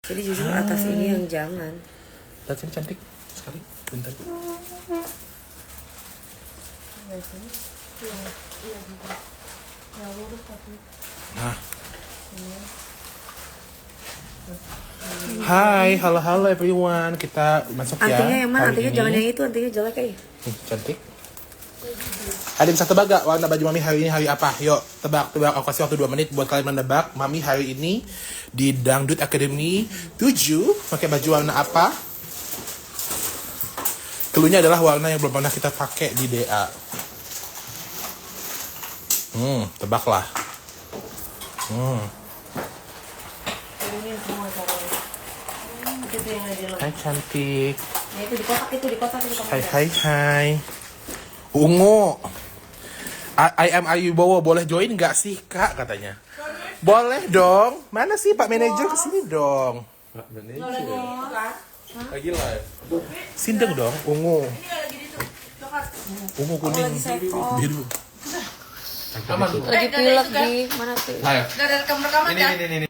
Jadi jujur atas ini yang jangan. Lihat sini cantik sekali. Bentar. Nah. Hai, halo everyone. Kita masuk ya. Antinya yang mana? Hari Antinya ini. jangan yang itu, antinya jelek kayak. Cantik. Ada yang bisa tebak gak warna baju Mami hari ini hari apa? Yuk, tebak. Aku kasih waktu 2 menit buat kalian menebak. Mami hari ini di Dangdut Academy 7 pakai baju warna apa? Keluarnya adalah warna yang belum pernah kita pakai di DA. Tebaklah. Ini semua caranya. Itu yang ada. Hai cantik. Ya itu di kotak itu di kotak. Hai. Ungu. I am Ayu Bowo, boleh join nggak sih kak katanya? Boleh dong. Mana sih Pak Manajer kesini dong? Pak Manajer. Lagi live. Sindeng dong, ungu. Ungu kuning biru. Aman. Lagi pilek di mana tuh? Ayo. Udah ada rekam-rekaman kan? Ini.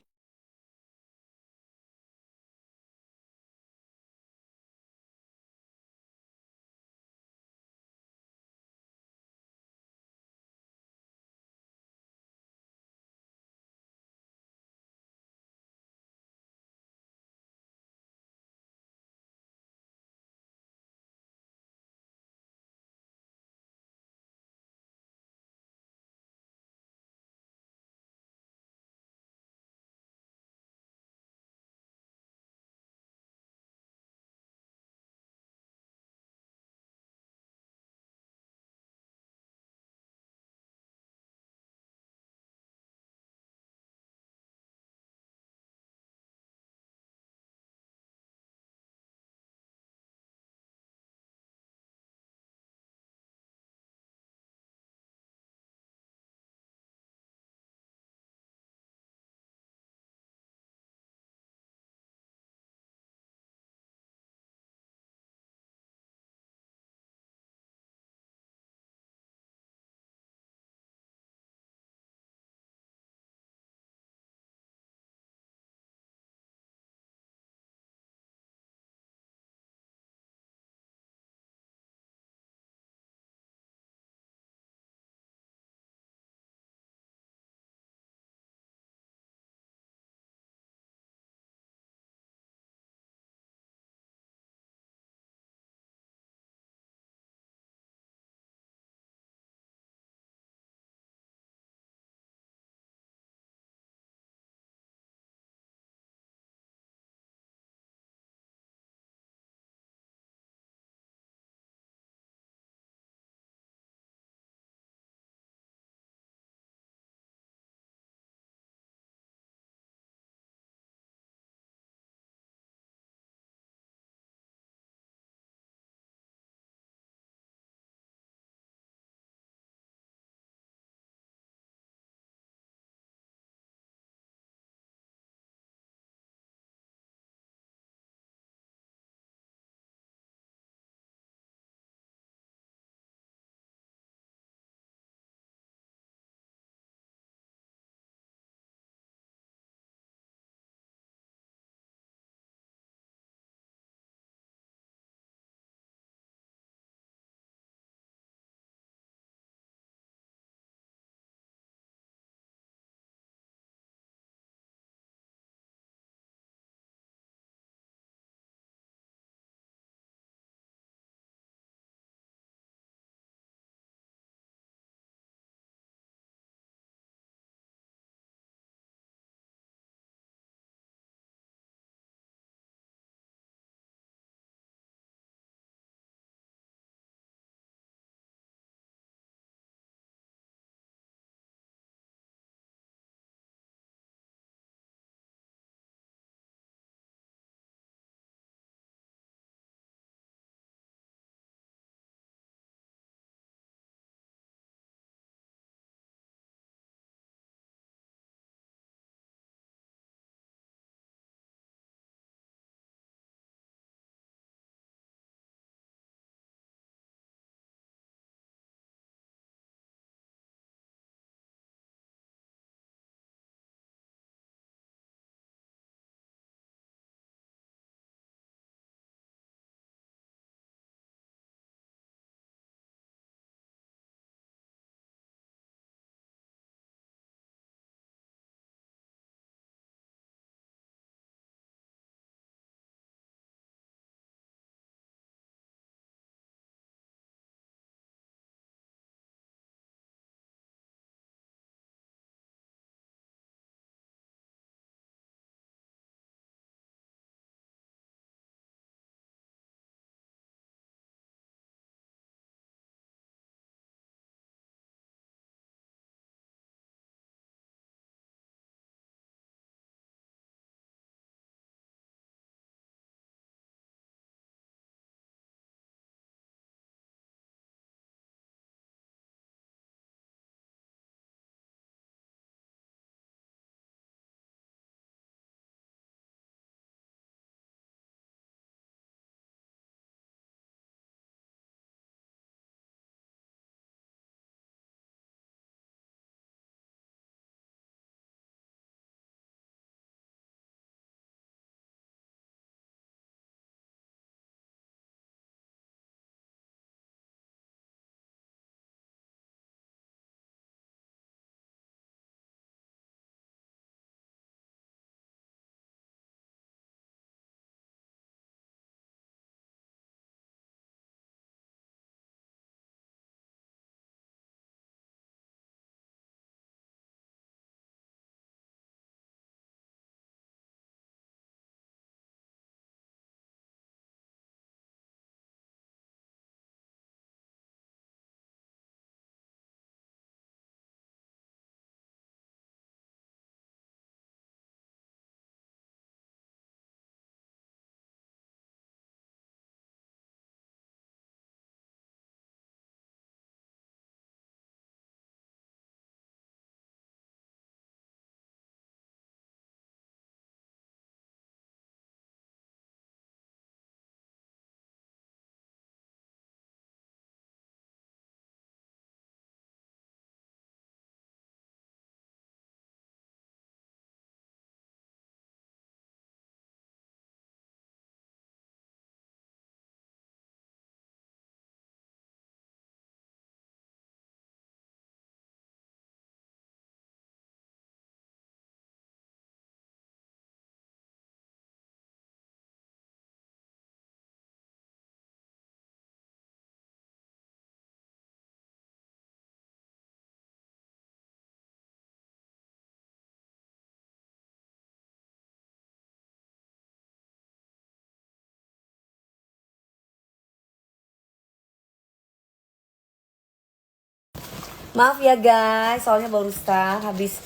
Maaf ya guys, soalnya barusan habis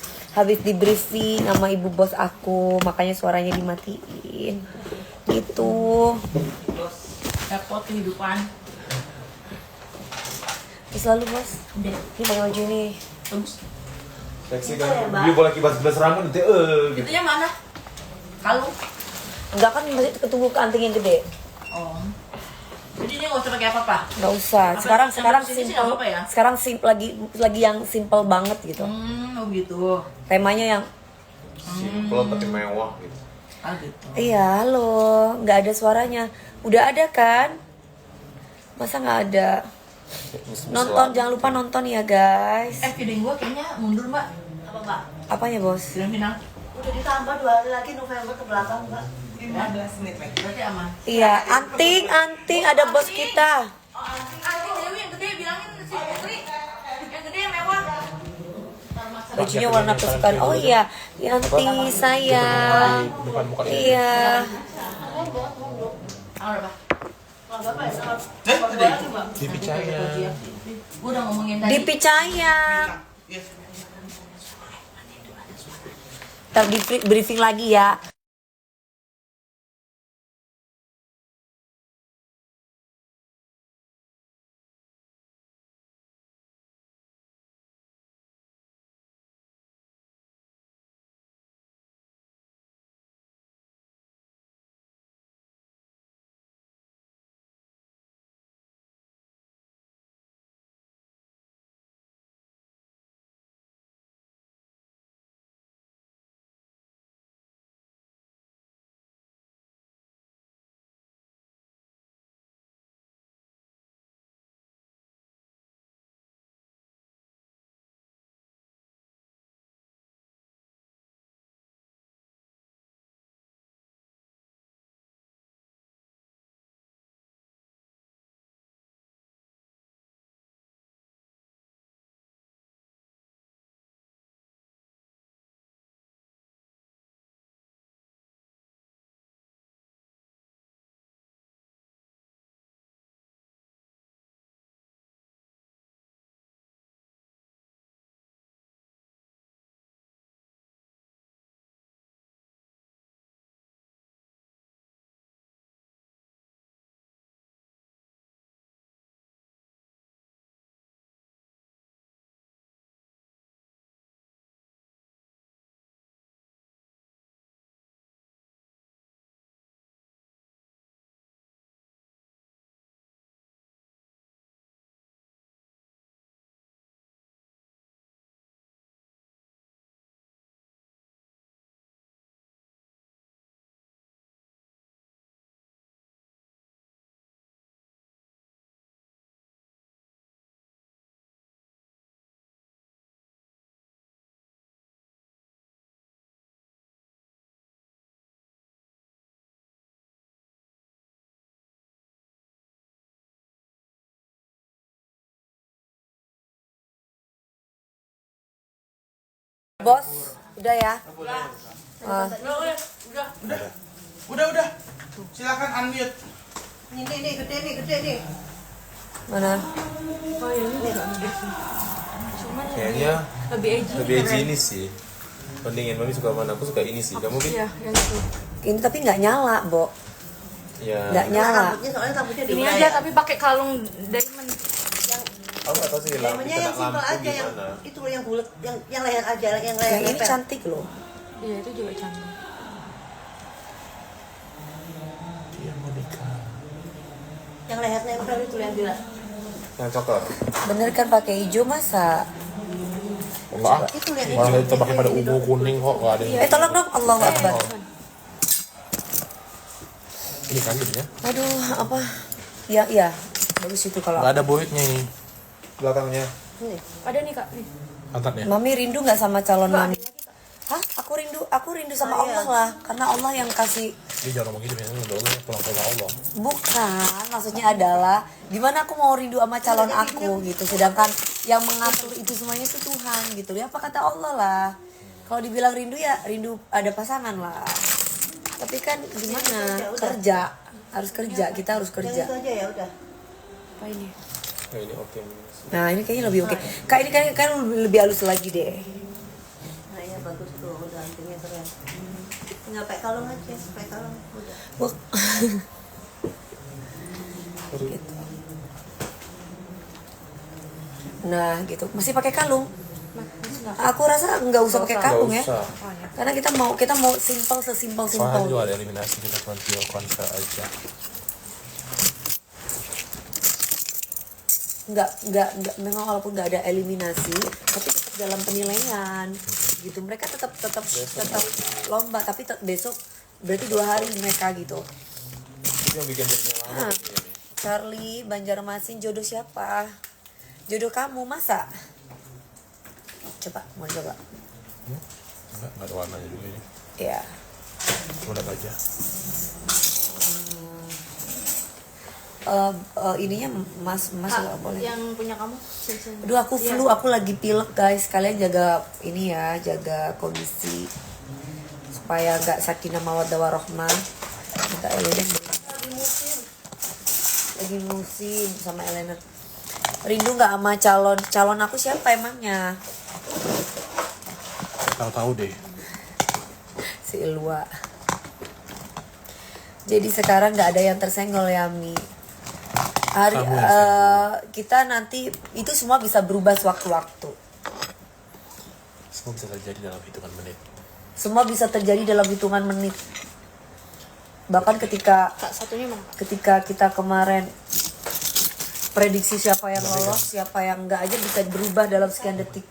di briefing sama ibu bos aku, makanya suaranya dimatiin. Gitu. Bos, repot kehidupan. Terus lalu bos, Udah, ini pakai baju ini. bagus. Seksi kan. Dia boleh kibas-kibas rambut nanti gitu. Itunya mana? Kalung. Enggak kan masih ketunggu ke anting yang gede. Oh. Jadi ini nggak usah pakai apa-apa. Nggak usah. Apa, Sekarang yang sini sih nggak simple. apa-apa ya? Sekarang lagi yang simple banget gitu. Oh gitu. Temanya yang Simple tapi mewah gitu. Ah gitu. iya, halo, nggak ada suaranya. Udah ada kan? Masa nggak ada? Nonton, jangan lupa nonton ya guys. Feeding gua kayaknya mundur mbak. Apa mbak? Apanya bos? Film final. Udah ditambah 2 hari lagi November ke belakang, Mbak. 15 menit lagi. Berarti aman. Iya, anting ada bos kita. Oh anting Dewi yang gede bilangin si Putri. Yang gede yang mewah. Bajunya warna kesukaan. Oh iya, Yanti sayang. Depan muka dia. Iya. Tanggal berapa? Dipercaya. Gua udah ngomongin tadi. Dipicaya. Ntar di briefing lagi ya. Bos, udah ya. Udah. Silakan unmute. Ini gede nih. Mana? Kayaknya lebih edgy ini sih. Mendingin mami suka mana? Aku suka ini sih. Kamu gitu? Ini tapi nggak nyala, Bo. Ya. Nggak nyala. Rambutnya Ini diurai aja ya. tapi pakai kalung diamond. Aku nggak tahu sih Diamondnya yang kena simpel lampu aja, yang gimana. itu loh yang bulat, yang leher aja, yang leher Yang ini lebar. cantik loh. Iya itu juga cantik. Dia mau nikah. Yang leher nempel itu yang bilang. Yang coklat. Bener kan pakai hijau masa? Enggak. Itu yang Orang itu pakai pada ungu kuning kok nggak ada. yang- Tolong dong, Allahu Akbar. Ini kan jadinya. Aduh, apa? Iya. Bagus itu kalau. Nggak ada boyetnya ini. Belakangnya. Ada nih kak. Nih. Pantatnya. Mami rindu nggak sama calon mami? Hah? Aku rindu sama Allah lah, karena Allah yang kasih. Dia jangan ngomong gitu biasanya udah Allah pulang sama Allah. Bukan, maksudnya adalah gimana aku mau rindu sama calon aku gitu, sedangkan yang mengatur itu semuanya itu Tuhan gitu. Ya apa kata Allah lah. Kalau dibilang rindu ya rindu ada pasangan lah. Tapi kan gimana? Kerja, harus kerja, kita harus Yang kerja. itu aja ya udah. Apa ini? ini oke. Nah ini kayaknya lebih oke. Kak ini kayaknya lebih halus lagi deh. Nah ya bagus tuh, udah antingnya keren. Tinggal pakai kalung aja, pakai kalung udah. Wah. Gitu. Nah gitu masih pakai kalung. Aku rasa nggak usah pakai kalung ya, Nggak usah. karena kita mau simple sesimpel Soalnya simpel. juga ada eliminasi, kita cuma pure konser aja. Nggak memang walaupun nggak ada eliminasi tapi tetap dalam penilaian gitu, mereka tetap lomba tapi besok berarti 2 hari mereka gitu. Itu yang bikin jadinya lama. Nah, Charlie Banjarmasin, jodoh siapa? Jodoh kamu masa? Coba mau coba Enggak ada warnanya juga ini. ya. Udah aja. Ininya mas nggak boleh. Yang punya kamu sini. Aduh aku flu, aku lagi pilek guys. Kalian jaga ini ya, jaga kondisi supaya nggak sakinah mawaddah warahmah. Minta Elena lagi musim sama Elena. Rindu nggak sama calon aku siapa emangnya? Tahu deh. Si Ilwa. Jadi sekarang nggak ada yang tersenggol ya Mi. Hari Kamu yang senggol. kita nanti itu semua bisa berubah sewaktu-waktu. Semua bisa terjadi dalam hitungan menit. Semua bisa terjadi dalam hitungan menit. Bahkan ketika Kak satunya mana? ketika kita kemarin prediksi siapa yang lolos, siapa yang enggak aja bisa berubah dalam sekian detik.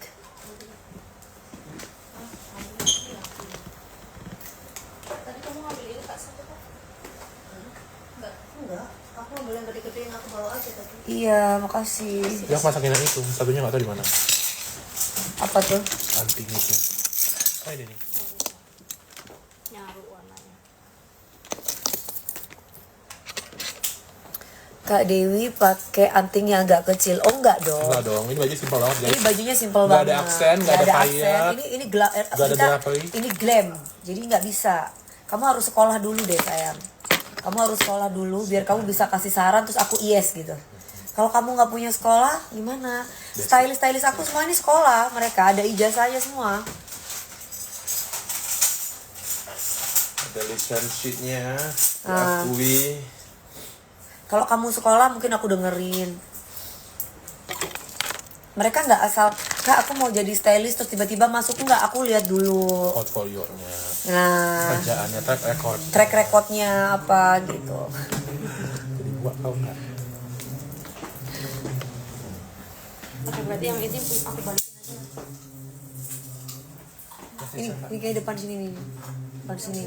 Tadi kamu ngambil itu Kak satu Kak? Enggak, aku ambil yang gede-gede yang aku bawa aja tadi. Iya, makasih. Dia masakin yang itu, satunya nggak tahu di mana. Apa tuh? Anting itu. Oh ini nih. Nyaru warnanya. Kak Dewi pakai anting yang agak kecil. Oh enggak dong. Enggak dong, ini baju simpel banget guys. Ini bajunya simple Nggak banget. ada aksen, nggak ada payet. Ini Nggak ada drapery. ini glam. Jadi nggak bisa. Kamu harus sekolah dulu deh sayang. Kamu harus sekolah dulu biar kamu bisa kasih saran terus aku yes gitu. Kalau kamu nggak punya sekolah gimana? Stylist aku semua ini sekolah, mereka ada ijazahnya semua. Ada lisan sheetnya, Ah. diakui. Kalau kamu sekolah mungkin aku dengerin. Mereka nggak asal, Kak aku mau jadi stylist terus tiba-tiba masuk, nggak, aku lihat dulu. Portfolionya, Nah, kerjaannya, track record. track recordnya apa gitu. Jadi gua tahu nggak? Oke berarti yang ini aku balikin aja. Ini kayak depan sini nih, depan sini.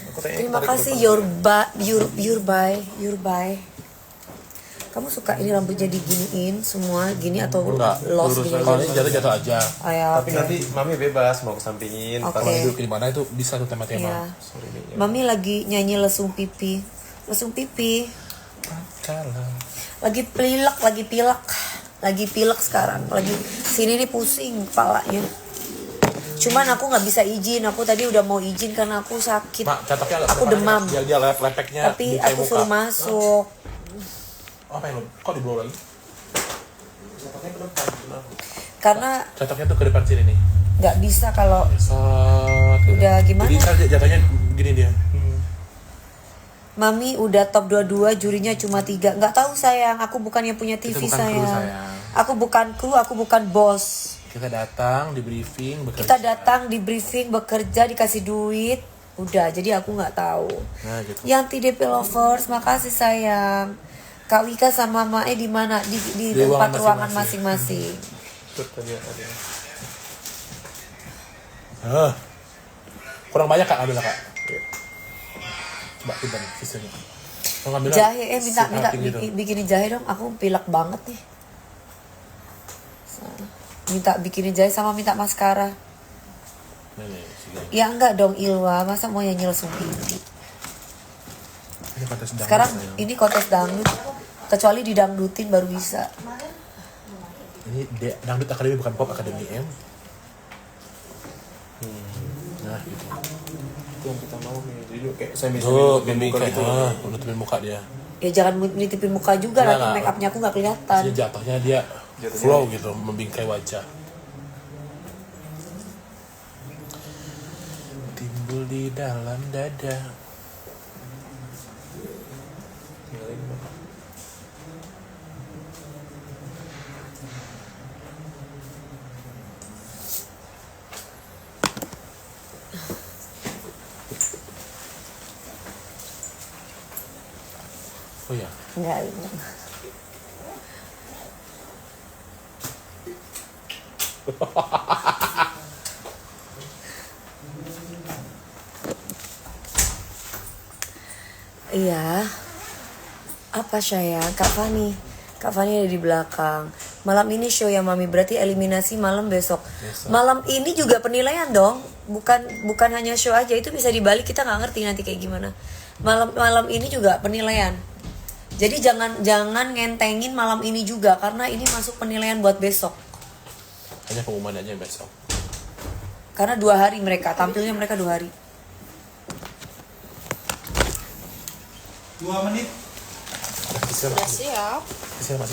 Aku tanya, Terima tarik kasih depan. your buy. Kamu suka ini rambutnya diginiin semua gini atau Enggak, los lurus gini? aja. Kalau ini jatuh aja. Oh, ya, Tapi oke. nanti mami bebas mau kesampingin. Oke. Kalau duduk di mana itu bisa tuh Iya. tema-tema. Sorry nih. Mami lagi nyanyi lesung pipi. Lesung pipi. Lagi pilek sekarang. Lagi sini nih pusing kepalanya. Cuman aku nggak bisa izin. Aku tadi udah mau izin karena aku sakit. Mak, cataknya agak Aku depan demam. aja, biar dia lepeknya Tapi buka aku muka. suruh masuk. Oh, apa yang lo? Kok di blow lagi? Cataknya ke depan. Kenapa? Karena Cataknya tuh ke depan sini nih. nggak bisa kalau Set, gitu. Udah gimana? Jadi ntar jatuhnya gini dia. Mami udah top 22, jurinya cuma 3. Nggak tahu sayang, aku bukan yang punya TV Kita bukan kru, sayang. sayang. Aku bukan kru, aku bukan bos. Kita datang di briefing, bekerja. Kita datang di briefing, bekerja, dikasih duit. Udah, jadi aku nggak tahu. Nah, gitu. Yang TDP lovers, makasih sayang. Kak Wika sama Mae di mana? Di tempat ruangan masing-masing. Pertanyaannya. Kurang banyak Kak, ambil Kak. Coba pindah nih sisanya. Mau ngambil Jahe, minta gitu. bikinin jahe dong. Aku pilek banget nih. Minta bikinin jahe sama minta maskara. Nih, sini. Ya enggak dong Ilwa, masa mau nyanyi langsung pipi. Ini kontes dangdut, Sekarang sayang. ini kontes dangdut, kecuali didangdutin baru bisa. Ini dangdut akademi bukan pop akademi M. Nah, gitu. Itu yang kita mau nih. Jadi kayak semi Tuh, nutupin muka kayak gitu. nutupin muka dia. Ya jangan nitipin muka juga, Enggak, nanti enggak. make upnya aku nggak kelihatan. Jadi jatuhnya dia flow gitu, membingkai wajah. Timbul di dalam dada. Oh ya, Enggak. Iya. Apa sayang? Kak Fani. Kak Fani ada di belakang. Malam ini show ya Mami, berarti eliminasi malam besok. Malam ini juga penilaian dong. Bukan hanya show aja, itu bisa dibalik, kita nggak ngerti nanti kayak gimana. Malam ini juga penilaian. Jadi jangan ngentengin malam ini juga karena ini masuk penilaian buat besok. hanya pengumuman aja besok. Karena 2 hari tampilnya mereka 2 hari. 2 menit. Udah siap. Siapa?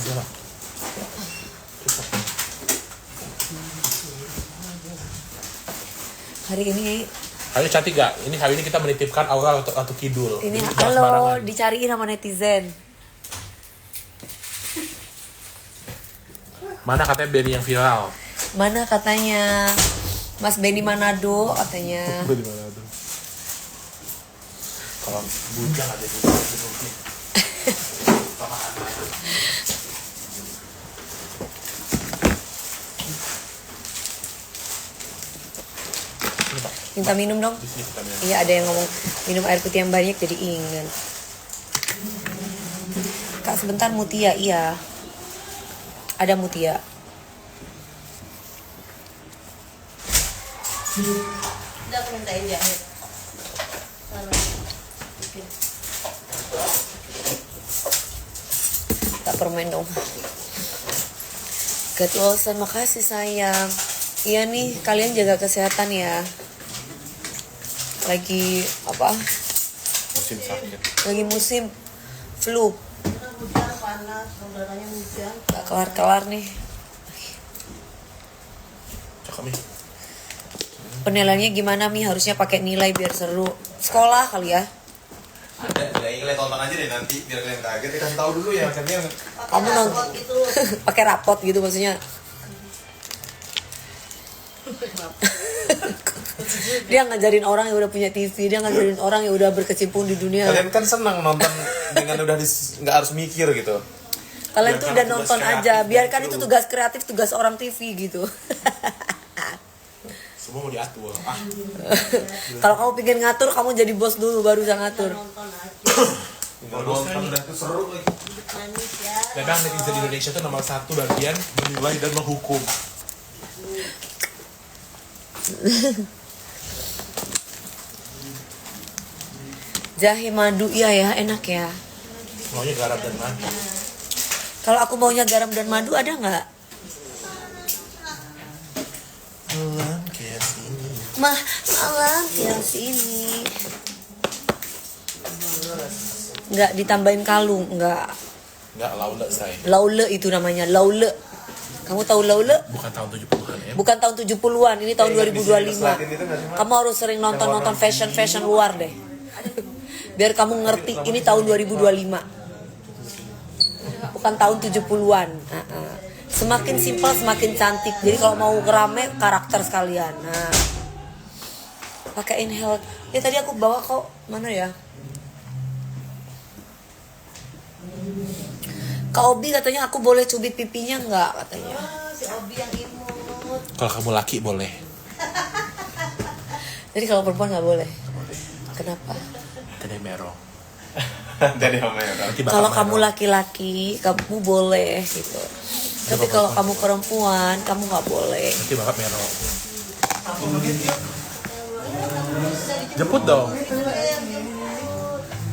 Hari ini Hari cantik gak? Hari ini kita menitipkan Aura atau Kidul. ini Jadi jangan halo sembarangan. dicariin sama netizen. Mana katanya Benny yang viral? Mana katanya Mas Benny Manado katanya. Di mana tuh? Kalau bujang ada di sini. Minta minum dong. Di sini kita minum. Iya ada yang ngomong minum air putih yang banyak jadi ingat. Kak sebentar Mutia, iya. Ada Mutia. Udah aku mintain jahit. Tak permen dong. Get Wilson, makasih sayang. Iya nih, kalian jaga kesehatan ya. Lagi apa? Musim sakit. Lagi musim flu. Hujan panas, saudaranya hujan. Gak kelar-kelar nih. Cakep nih. Penilaiannya gimana Mi? Harusnya pakai nilai biar seru. Sekolah kali ya. Ada, kalian tonton aja deh nanti biar kalian kaget. Kita kasih tahu dulu ya, kalian Kamu nonton Rapot gitu. pakai rapot gitu maksudnya. Dia ngajarin orang yang udah punya TV, dia ngajarin orang yang udah berkecimpung di dunia. kalian kan senang nonton dengan udah nggak harus mikir gitu. Kalian tuh Biarkan udah tugas nonton kreatif aja, biarkan gitu. itu tugas kreatif, tugas orang TV gitu. Semua mau diatur. Ah, Kalau kamu pengen ngatur, kamu jadi bos dulu baru bisa ngatur. Nonton aja. Tinggal nonton udah tuh seru lagi. Manis ya. memang netizen di Indonesia tuh nomor 1 bagian menilai dan menghukum. Jahe madu, iya ya, enak ya. Maunya garam dan madu. Kalau aku maunya garam dan madu ada nggak? Malam kayak sini. Malam yang sini. Nggak ditambahin kalung, nggak. Enggak, laula say. Laule itu namanya, laule. Kamu tahu laule? Bukan tahun 70-an ya. Bukan tahun 70-an, ini tahun 2025. Gitu nggak sih, Mak? Kamu harus sering nonton fashion luar deh. Biar kamu ngerti, ini tahun 2025. Bukan tahun 70-an. Semakin simpel semakin cantik. Jadi kalau mau rame karakter sekalian. Nah. Pakai inhale. Ya tadi aku bawa kok. Mana ya? Kak Obi katanya aku boleh cubit pipinya nggak katanya. Oh, si Obi yang imut. Kalau kamu laki boleh. Jadi kalau perempuan nggak boleh. Kenapa? Tadi merong. Dari Om ya. Nanti bakal Kalau merong. kamu laki-laki, kamu boleh gitu. Tapi kalau kamu perempuan, kamu nggak boleh. Nanti bakal merong. Jemput dong.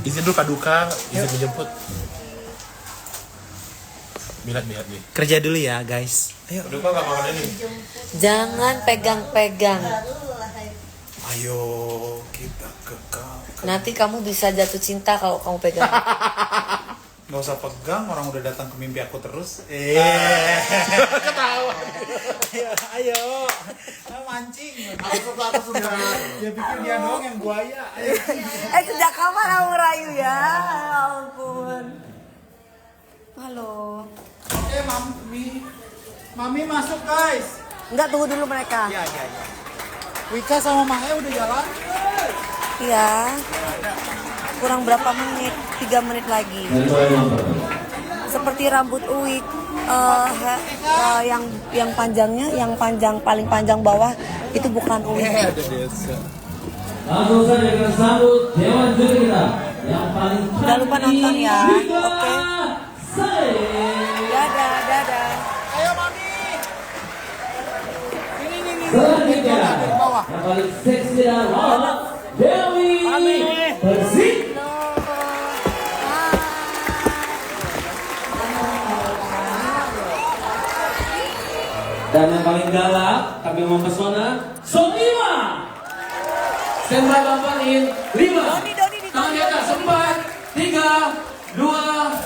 Izin dulu Kaduka, izin menjemput. Minat nih. Kerja dulu ya, guys. Ayo. Udah kok nggak makan ini. Jangan pegang-pegang. Ayo kita ke Nanti kamu bisa jatuh cinta kalau kamu pegang. Nggak usah pegang, orang udah datang ke mimpi aku terus. Ketawa. Ayo. Mancing. Aku sudah. Dia pikir dia doang yang buaya. Ayo. Sejak kapan kamu ngerayu ya? Ya ampun. Halo. Mami masuk guys. Enggak, tunggu dulu mereka. Iya. Wika sama Mae udah jalan. Iya. Kurang berapa menit? 3 menit lagi. Seperti rambut Uwik yang panjangnya, yang paling panjang bawah itu bukan Uwik. Langsung saja kita sambut Dewan Juri kita yang paling Jangan lupa nonton ya. Oke. Dadah. Ayo Mami. Ini. selanjutnya yang paling seksi dan hot Dewi Persik. Dan yang paling galak tapi mempesona Sotima. Standby Bapak in 5. Doni. Tangan di atas 4, 3, 2,